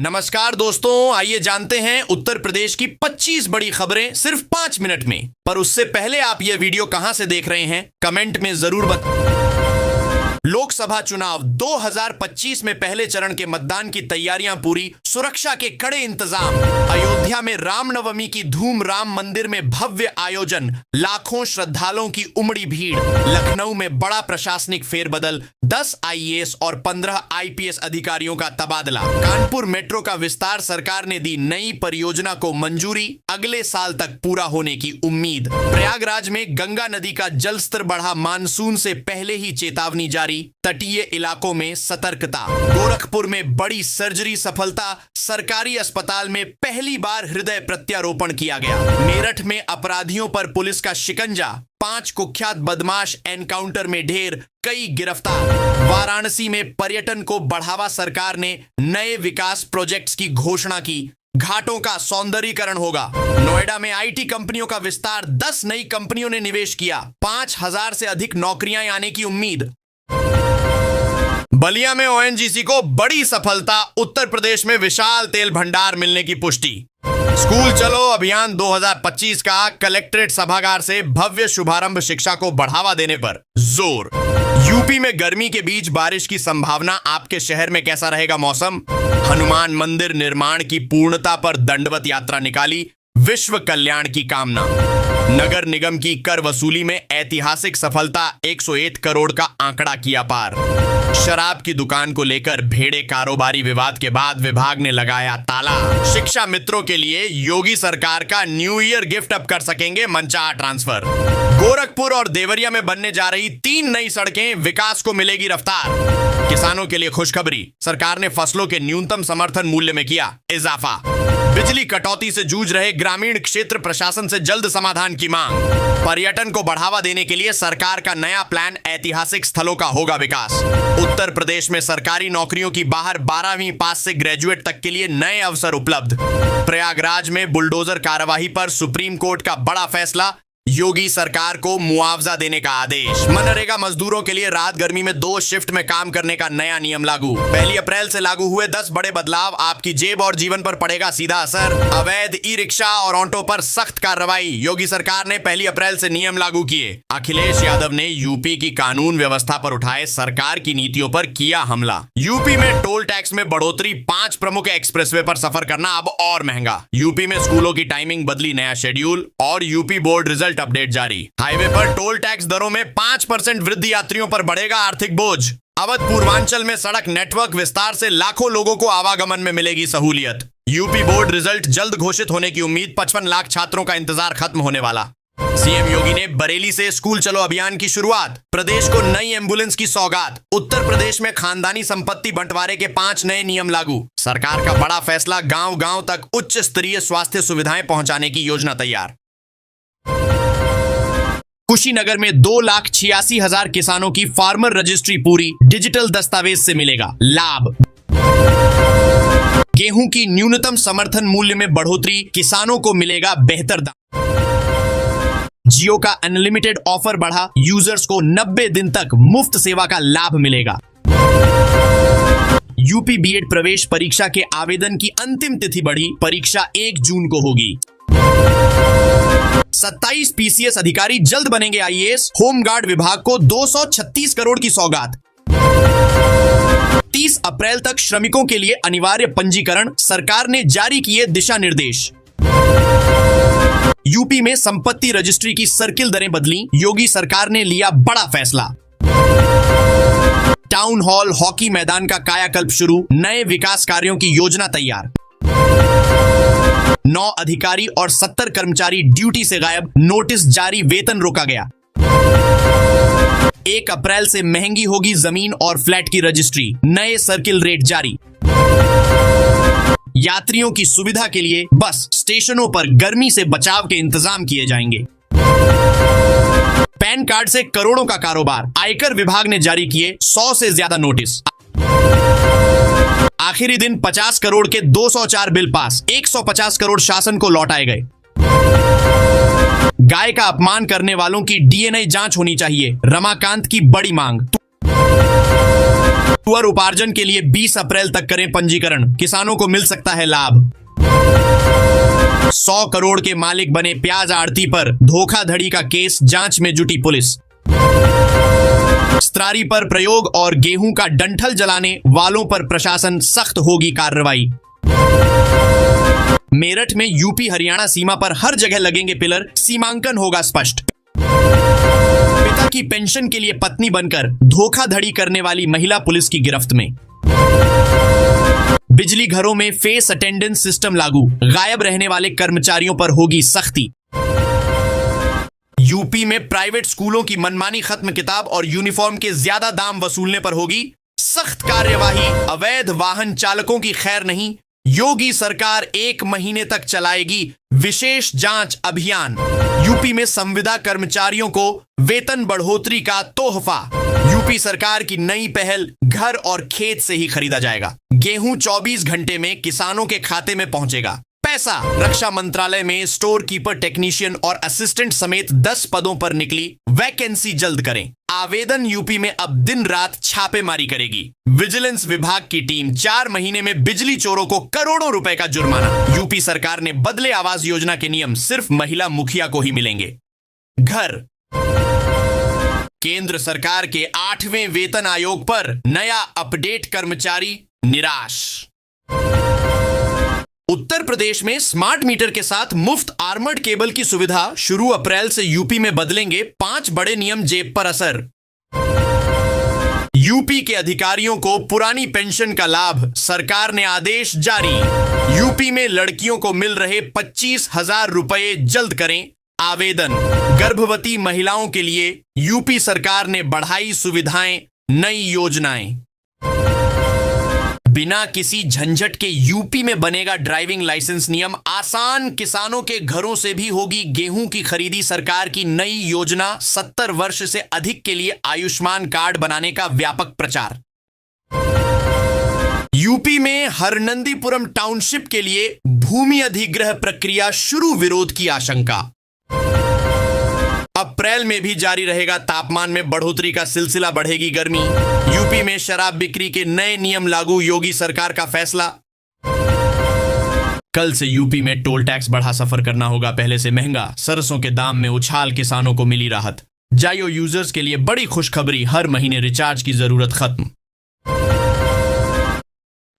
नमस्कार दोस्तों, आइए जानते हैं उत्तर प्रदेश की 25 बड़ी खबरें सिर्फ 5 मिनट में। पर उससे पहले आप ये वीडियो कहां से देख रहे हैं कमेंट में जरूर बताएं। लोकसभा चुनाव 2025 में पहले चरण के मतदान की तैयारियां पूरी, सुरक्षा के कड़े इंतजाम। अयोध्या में रामनवमी की धूम, राम मंदिर में भव्य आयोजन, लाखों श्रद्धालुओं की उमड़ी भीड़। लखनऊ में बड़ा प्रशासनिक फेरबदल, 10 आईएएस और 15 आईपीएस अधिकारियों का तबादला। कानपुर मेट्रो का विस्तार, सरकार ने दी नई परियोजना को मंजूरी, अगले साल तक पूरा होने की उम्मीद। प्रयागराज में गंगा नदी का जलस्तर बढ़ा, मानसून से पहले ही चेतावनी जारी, तटीय इलाकों में सतर्कता। गोरखपुर में बड़ी सर्जरी सफलता, सरकारी अस्पताल में पहली बार हृदय प्रत्यारोपण किया गया। मेरठ में अपराधियों पर पुलिस का शिकंजा, 5 कुख्यात बदमाश एनकाउंटर में ढेर, कई गिरफ्तार। वाराणसी में पर्यटन को बढ़ावा, सरकार ने नए विकास प्रोजेक्ट्स की घोषणा की, घाटों का सौंदर्यीकरण होगा। नोएडा में आईटी कंपनियों का विस्तार, 10 नई कंपनियों ने निवेश किया, 5000 से अधिक नौकरियां आने की उम्मीद। बलिया में ओएनजीसी को बड़ी सफलता, उत्तर प्रदेश में विशाल तेल भंडार मिलने की पुष्टि। स्कूल चलो अभियान 2025 का कलेक्ट्रेट सभागार से भव्य शुभारंभ, शिक्षा को बढ़ावा देने पर जोर। यूपी में गर्मी के बीच बारिश की संभावना, आपके शहर में कैसा रहेगा मौसम। हनुमान मंदिर निर्माण की पूर्णता पर दंडवत यात्रा निकाली, विश्व कल्याण की कामना। नगर निगम की कर वसूली में ऐतिहासिक सफलता, 101 करोड़ का आंकड़ा किया पार। शराब की दुकान को लेकर भेड़े कारोबारी विवाद के बाद विभाग ने लगाया ताला। शिक्षा मित्रों के लिए योगी सरकार का न्यू ईयर गिफ्ट अब कर सकेंगे मनचाहा ट्रांसफर। गोरखपुर और देवरिया में बनने जा रही 3 नई सड़कें, विकास को मिलेगी रफ्तार। किसानों के लिए खुशखबरी, सरकार ने फसलों के न्यूनतम समर्थन मूल्य में किया इजाफा। बिजली कटौती से जूझ रहे ग्रामीण क्षेत्र, प्रशासन से जल्द समाधान की मांग। पर्यटन को बढ़ावा देने के लिए सरकार का नया प्लान, ऐतिहासिक स्थलों का होगा विकास। उत्तर प्रदेश में सरकारी नौकरियों की बाहर, 12वीं पास से ग्रेजुएट तक के लिए नए अवसर उपलब्ध। प्रयागराज में बुलडोजर कार्यवाही पर सुप्रीम कोर्ट का बड़ा फैसला, योगी सरकार को मुआवजा देने का आदेश। मनरेगा मजदूरों के लिए रात गर्मी में 2 शिफ्ट में काम करने का नया नियम लागू। 1 अप्रैल से लागू हुए 10 बड़े बदलाव, आपकी जेब और जीवन पर पड़ेगा सीधा असर। अवैध ई रिक्शा और ऑटो पर सख्त कार्रवाई, योगी सरकार ने 1 अप्रैल से नियम लागू किए। अखिलेश यादव ने यूपी की कानून व्यवस्था पर उठाए सरकार की नीतियों पर किया हमला। यूपी में टोल टैक्स में बढ़ोतरी, 5 प्रमुख एक्सप्रेसवे पर सफर करना अब और महंगा। यूपी में स्कूलों की टाइमिंग बदली, नया शेड्यूल। और यूपी बोर्ड रिजल्ट अपडेट जारी। हाईवे पर टोल टैक्स दरों में 5% वृद्धि, यात्रियों पर बढ़ेगा आर्थिक बोझ। अवध पूर्वांचल में सड़क नेटवर्क विस्तार से लाखों लोगों को आवागमन में मिलेगी सहूलियत। यूपी बोर्ड रिजल्ट जल्द घोषित होने की उम्मीद, 55 लाख छात्रों का इंतजार खत्म होने वाला। सीएम योगी ने बरेली से स्कूल चलो अभियान की शुरुआत, प्रदेश को नई एम्बुलेंस की सौगात। उत्तर प्रदेश में खानदानी संपत्ति बंटवारे के 5 नए नियम लागू। सरकार का बड़ा फैसला, गांव-गांव तक उच्च स्तरीय स्वास्थ्य सुविधाएं पहुंचाने की योजना तैयार। कुशीनगर में 2,86,000 किसानों की फार्मर रजिस्ट्री पूरी, डिजिटल दस्तावेज से मिलेगा लाभ। गेहूं की न्यूनतम समर्थन मूल्य में बढ़ोतरी, किसानों को मिलेगा बेहतर दाम। जियो का अनलिमिटेड ऑफर बढ़ा, यूजर्स को 90 दिन तक मुफ्त सेवा का लाभ मिलेगा। यूपी बीएड प्रवेश परीक्षा के आवेदन की अंतिम तिथि बढ़ी, परीक्षा 1 जून को होगी। 27 पीसीएस अधिकारी जल्द बनेंगे आईएएस, होमगार्ड विभाग को 236 करोड़ की सौगात। 30 अप्रैल तक श्रमिकों के लिए अनिवार्य पंजीकरण, सरकार ने जारी किए दिशा निर्देश। यूपी में संपत्ति रजिस्ट्री की सर्किल दरें बदली, योगी सरकार ने लिया बड़ा फैसला। टाउन हॉल, हॉकी मैदान का कायाकल्प शुरू, नए विकास कार्यों की योजना तैयार। 9 अधिकारी और 70 कर्मचारी ड्यूटी से गायब, नोटिस जारी, वेतन रोका गया। 1 अप्रैल से महंगी होगी जमीन और फ्लैट की रजिस्ट्री, नए सर्किल रेट जारी। यात्रियों की सुविधा के लिए बस स्टेशनों पर गर्मी से बचाव के इंतजाम किए जाएंगे। पैन कार्ड से करोड़ों का कारोबार, आयकर विभाग ने जारी किए 100 से ज्यादा नोटिस। आखिरी दिन 50 करोड़ के 204 बिल पास, 150 करोड़ शासन को लौटाए गए। गाय का अपमान करने वालों की डीएनए जांच होनी चाहिए, रमाकांत की बड़ी मांग। सुअर उपार्जन के लिए 20 अप्रैल तक करें पंजीकरण, किसानों को मिल सकता है लाभ। 100 करोड़ के मालिक बने प्याज आड़ती पर धोखाधड़ी का केस, जांच में जुटी पुलिस। स्त्रारी पर प्रयोग और गेहूं का डंठल जलाने वालों पर प्रशासन सख्त होगी कार्रवाई। मेरठ में यूपी हरियाणा सीमा पर हर जगह लगेंगे पिलर, सीमांकन होगा स्पष्ट। पिता की पेंशन के लिए पत्नी बनकर धोखाधड़ी करने वाली महिला पुलिस की गिरफ्त में। बिजली घरों में फेस अटेंडेंस सिस्टम लागू, गायब रहने वाले कर्मचारियों पर होगी सख्ती। यूपी में प्राइवेट स्कूलों की मनमानी खत्म, किताब और यूनिफॉर्म के ज्यादा दाम वसूलने पर होगी सख्त कार्यवाही। अवैध वाहन चालकों की खैर नहीं, योगी सरकार 1 महीने तक चलाएगी विशेष जांच अभियान। यूपी में संविदा कर्मचारियों को वेतन बढ़ोतरी का तोहफा। यूपी सरकार की नई पहल, घर और खेत से ही खरीदा जाएगा। गेहूं 24 घंटे में किसानों के खाते में पहुंचेगा पैसा। रक्षा मंत्रालय में स्टोर कीपर, टेक्नीशियन और असिस्टेंट समेत 10 पदों पर निकली वैकेंसी, जल्द करें आवेदन। यूपी में अब दिन रात छापेमारी करेगी विजिलेंस विभाग की टीम। 4 महीने में बिजली चोरों को करोड़ों रुपए का जुर्माना। यूपी सरकार ने बदले आवास योजना के नियम, सिर्फ महिला मुखिया को ही मिलेंगे घर। केंद्र सरकार के 8वें वेतन आयोग पर नया अपडेट, कर्मचारी निराश। उत्तर प्रदेश में स्मार्ट मीटर के साथ मुफ्त आर्मर्ड केबल की सुविधा शुरू अप्रैल से यूपी में बदलेंगे 5 बड़े नियम, जेब पर असर। यूपी के अधिकारियों को पुरानी पेंशन का लाभ, सरकार ने आदेश जारी। यूपी में लड़कियों को मिल रहे 25,000 रुपए, जल्द करें आवेदन। गर्भवती महिलाओं के लिए यूपी सरकार ने बढ़ाई सुविधाएं, नई योजनाएं। बिना किसी झंझट के यूपी में बनेगा ड्राइविंग लाइसेंस नियम आसान। किसानों के घरों से भी होगी गेहूं की खरीदी। सरकार की नई योजना, 70 वर्ष से अधिक के लिए आयुष्मान कार्ड बनाने का व्यापक प्रचार। यूपी में हरनंदीपुरम टाउनशिप के लिए भूमि अधिग्रह प्रक्रिया शुरू, विरोध की आशंका। अप्रैल में भी जारी रहेगा तापमान में बढ़ोतरी का सिलसिला, बढ़ेगी गर्मी। यूपी में शराब बिक्री के नए नियम लागू, योगी सरकार का फैसला। कल से यूपी में टोल टैक्स बढ़ा, सफर करना होगा पहले से महंगा। सरसों के दाम में उछाल, किसानों को मिली राहत। जायो यूजर्स के लिए बड़ी खुशखबरी, हर महीने रिचार्ज की जरूरत खत्म।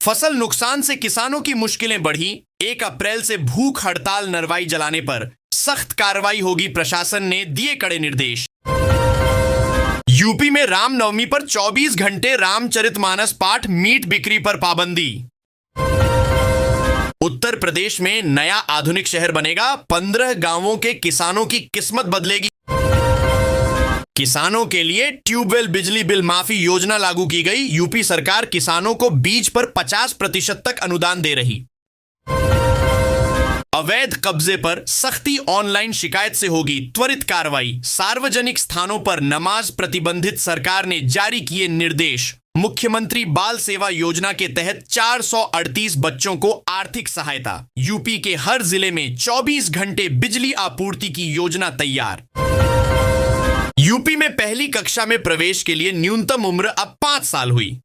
फसल नुकसान से किसानों की मुश्किलें बढ़ी, 1 अप्रैल से भूख हड़ताल, नरवाई जलाने पर सख्त कार्रवाई होगी, प्रशासन ने दिए कड़े निर्देश। यूपी में रामनवमी पर 24 घंटे रामचरितमानस पाठ, मीट बिक्री पर पाबंदी। उत्तर प्रदेश में नया आधुनिक शहर बनेगा, 15 गांवों के किसानों की किस्मत बदलेगी। किसानों के लिए ट्यूबवेल बिजली बिल माफी योजना लागू की गई। यूपी सरकार किसानों को बीज पर 50% तक अनुदान दे रही। अवैध कब्जे पर सख्ती, ऑनलाइन शिकायत से होगी त्वरित कार्रवाई। सार्वजनिक स्थानों पर नमाज प्रतिबंधित, सरकार ने जारी किए निर्देश। मुख्यमंत्री बाल सेवा योजना के तहत 438 बच्चों को आर्थिक सहायता। यूपी के हर जिले में 24 घंटे बिजली आपूर्ति की योजना तैयार। यूपी में पहली कक्षा में प्रवेश के लिए न्यूनतम उम्र अब 5 साल हुई।